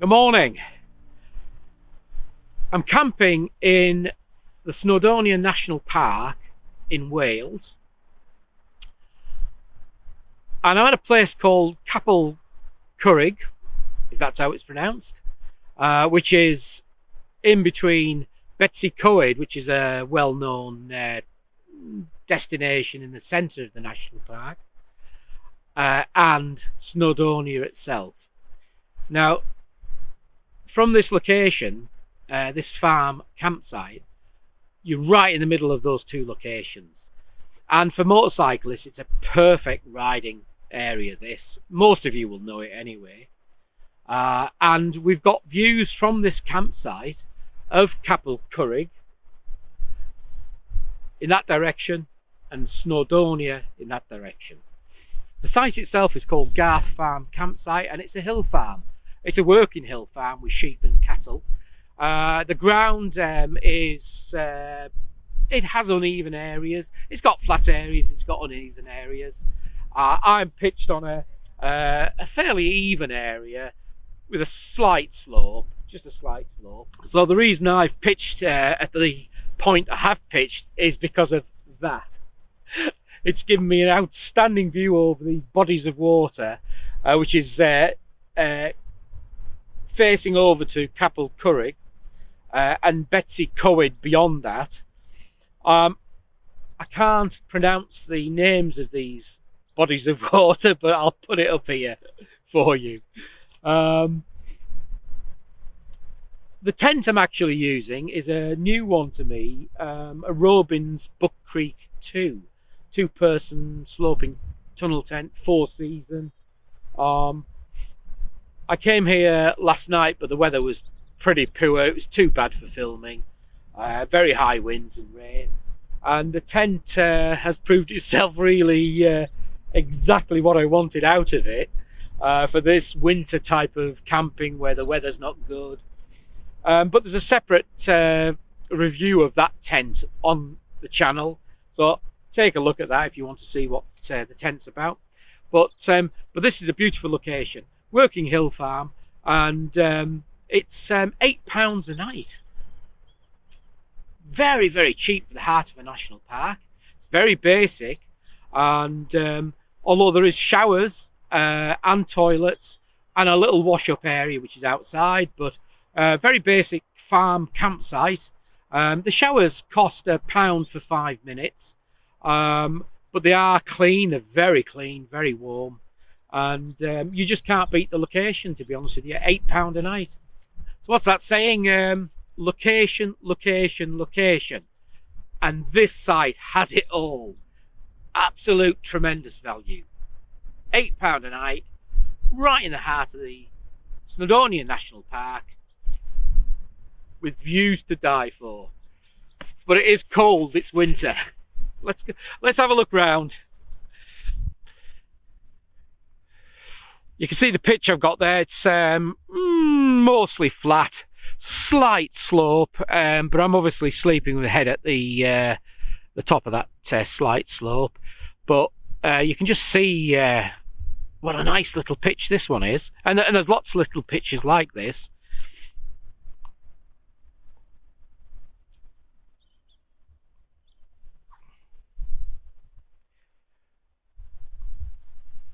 Good morning. I'm camping in the Snowdonia National Park in Wales, and I'm at a place called Capel Curig, if that's how it's pronounced, which is in between Betws-y-Coed, which is a well-known destination in the centre of the national park, and Snowdonia itself. Now, from this location, this farm campsite, you're right in the middle of those two locations. And for motorcyclists, it's a perfect riding area, this. Most of you will know it anyway. And we've got views from this campsite of Capel Curig in that direction and Snowdonia in that direction. The site itself is called Garth Farm Campsite, and it's a hill farm. It's a working hill farm with sheep and cattle. The ground it has uneven areas. It's got flat areas, it's got uneven areas. I'm pitched on a fairly even area with a slight slope, just a slight slope. So the reason I've pitched at the point I have pitched is because of that. It's given me an outstanding view over these bodies of water, which is facing over to Capel Curig and Betws-y-Coed beyond that. I can't pronounce the names of these bodies of water, but I'll put it up here for you. The tent I'm actually using is a new one to me, a Robens Buck Creek2, 2-person sloping tunnel tent, 4-season. I came here last night, but the weather was pretty poor. It was too bad for filming. Very high winds and rain. And the tent has proved itself really exactly what I wanted out of it for this winter type of camping where the weather's not good. But there's a separate review of that tent on the channel. So take a look at that if you want to see what the tent's about. But this is a beautiful location. Working hill farm, and it's £8 a night. Very, very cheap for the heart of a national park. It's very basic, and although there is showers and toilets and a little wash-up area which is outside, but very basic farm campsite. The showers cost £1 for 5 minutes, but they are clean. They're very clean, very warm. And you just can't beat the location, to be honest with you. £8 a night. So what's that saying? Location, location, location. And this site has it all. Absolute tremendous value. £8 a night, right in the heart of the Snowdonia National Park, with views to die for. But it is cold, it's winter. Let's have a look round. You can see the pitch I've got there. It's mostly flat, slight slope, but I'm obviously sleeping with the head at the top of that slight slope. But you can just see what a nice little pitch this one is, and there's lots of little pitches like this.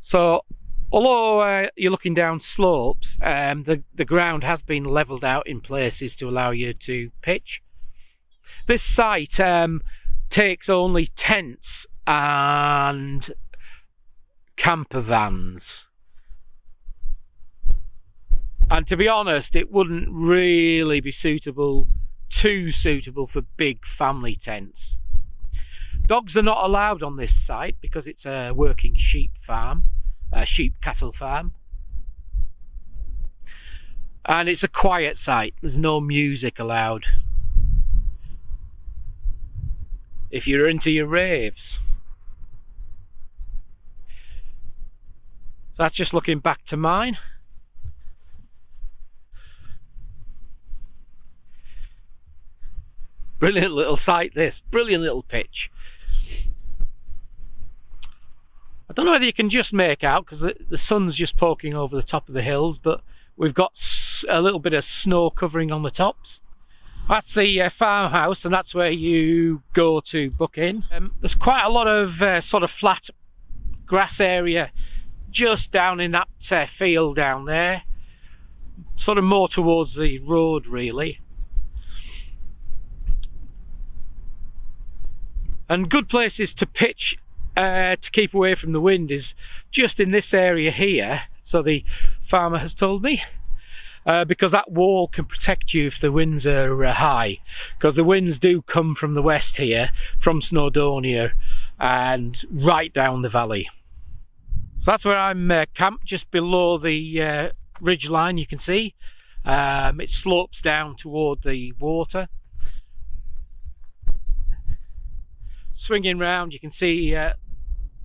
So, although you're looking down slopes, the ground has been levelled out in places to allow you to pitch. This site takes only tents and camper vans. And to be honest, it wouldn't really be too suitable for big family tents. Dogs are not allowed on this site because it's a working sheep farm. Sheep cattle farm, and it's a quiet site. There's no music allowed if you're into your raves. So that's just looking back to mine. Brilliant little site, this. Brilliant little pitch. I don't know whether you can just make out because the sun's just poking over the top of the hills, but we've got a little bit of snow covering on the tops. That's the farmhouse, and that's where you go to book in. There's quite a lot of sort of flat grass area just down in that field down there, sort of more towards the road really. And good places to pitch to keep away from the wind is just in this area here, so the farmer has told me, because that wall can protect you if the winds are high, because the winds do come from the west here, from Snowdonia and right down the valley. So that's where I'm camped, just below the ridge line. You can see it slopes down toward the water. Swinging round, you can see the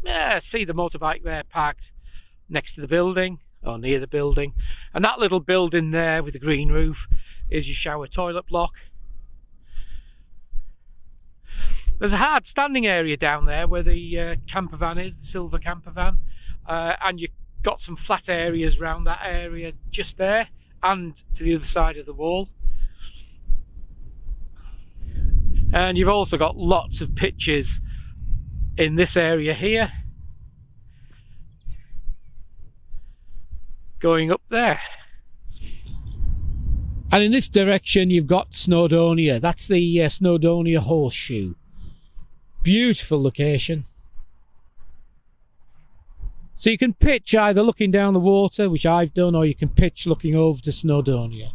motorbike there parked next to the building, or near the building, and that little building there with the green roof is your shower toilet block. There's a hard standing area down there where the camper van is, the silver camper van, and you've got some flat areas around that area just there and to the other side of the wall. And you've also got lots of pitches in this area here, going up there. And in this direction you've got Snowdonia. That's the Snowdonia horseshoe. Beautiful location. So you can pitch either looking down the water, which I've done, or you can pitch looking over to Snowdonia.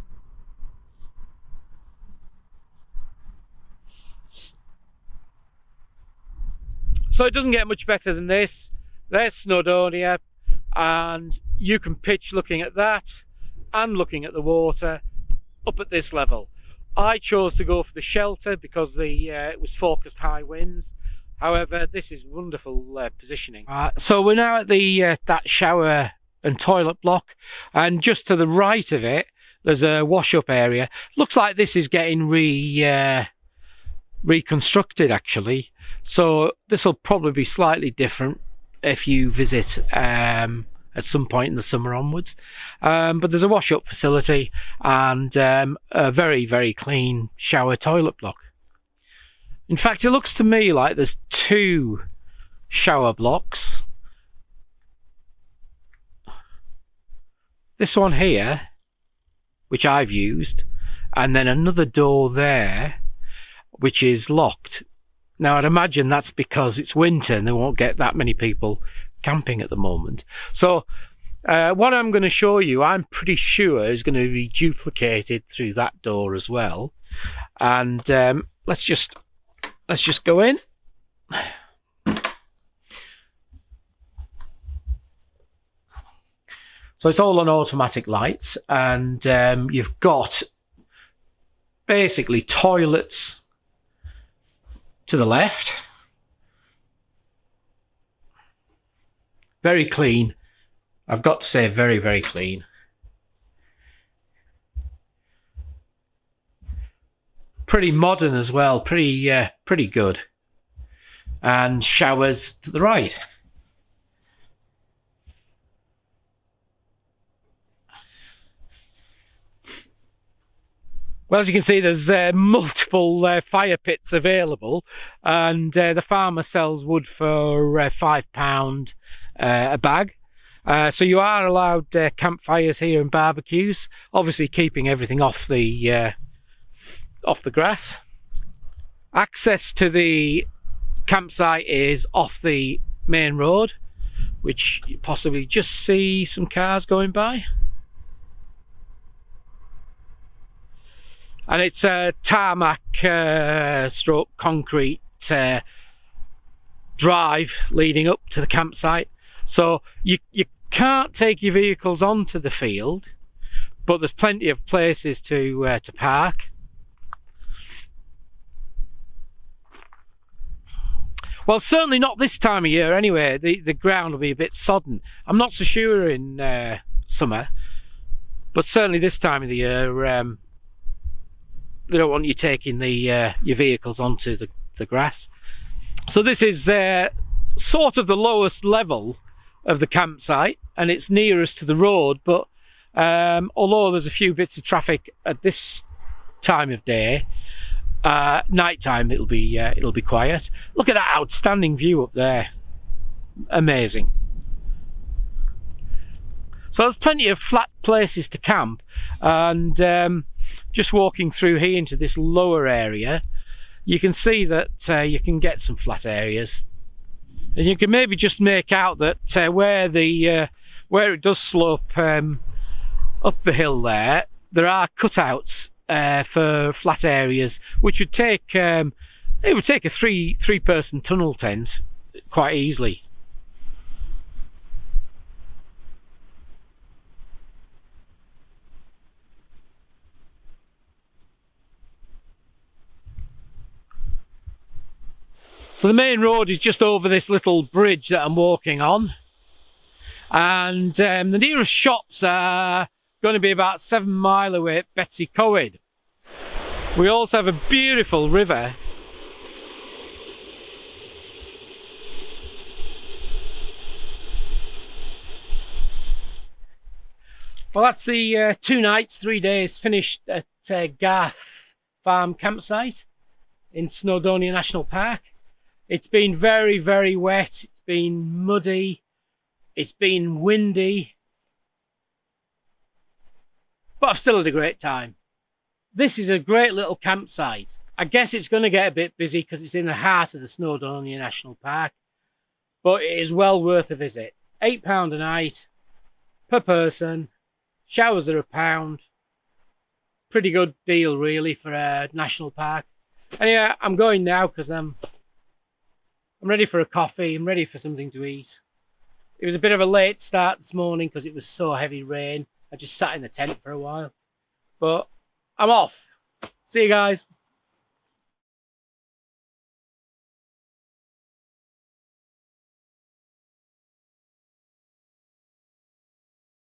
So it doesn't get much better than this. There's Snowdonia, and you can pitch looking at that and looking at the water up at this level. I chose to go for the shelter because it was focused high winds. However, this is wonderful positioning. So we're now at the that shower and toilet block, and just to the right of it there's a wash-up area. Looks like this is getting reconstructed actually, so this will probably be slightly different if you visit at some point in the summer onwards, but there's a wash-up facility and a very, very clean shower toilet block. In fact, it looks to me like there's two shower blocks. This one here, which I've used, and then another door there which is locked. Now I'd imagine that's because it's winter and they won't get that many people camping at the moment. So what I'm going to show you, I'm pretty sure is going to be duplicated through that door as well. And let's just go in. So it's all on automatic lights, and you've got basically toilets to the left. Very clean. I've got to say, very, very clean. Pretty modern as well. Pretty good. And showers to the right. Well, as you can see, there's multiple fire pits available, and the farmer sells wood for £5 a bag. So you are allowed campfires here and barbecues, obviously keeping everything off the grass. Access to the campsite is off the main road, which you possibly just see some cars going by. And it's a tarmac stroke concrete drive leading up to the campsite. So you can't take your vehicles onto the field, but there's plenty of places to park. Well, certainly not this time of year anyway. The ground will be a bit sodden. I'm not so sure in summer, but certainly this time of the year, they don't want you taking your vehicles onto the grass. So this is sort of the lowest level of the campsite, and it's nearest to the road, but Although there's a few bits of traffic at this time of day, night time it'll be quiet. Look at that outstanding view up there. Amazing. So there's plenty of flat places to camp, and just walking through here into this lower area, you can see that you can get some flat areas, and you can maybe just make out that where it does slope up the hill there are cutouts for flat areas, which would take it would take a three-person tunnel tent quite easily. So the main road is just over this little bridge that I'm walking on, and the nearest shops are going to be about 7 miles away at Betws-y-Coed. We also have a beautiful river. Well, that's the 2 nights, 3 days finished at Garth Farm Campsite in Snowdonia National Park. It's been very, very wet. It's been muddy. It's been windy. But I've still had a great time. This is a great little campsite. I guess it's going to get a bit busy because it's in the heart of the Snowdonia National Park. But it is well worth a visit. £8 a night per person. Showers are £1. Pretty good deal really for a national park. Anyway, I'm going now because I'm ready for a coffee. I'm ready for something to eat. It was a bit of a late start this morning because it was so heavy rain. I just sat in the tent for a while. But I'm off. See you guys.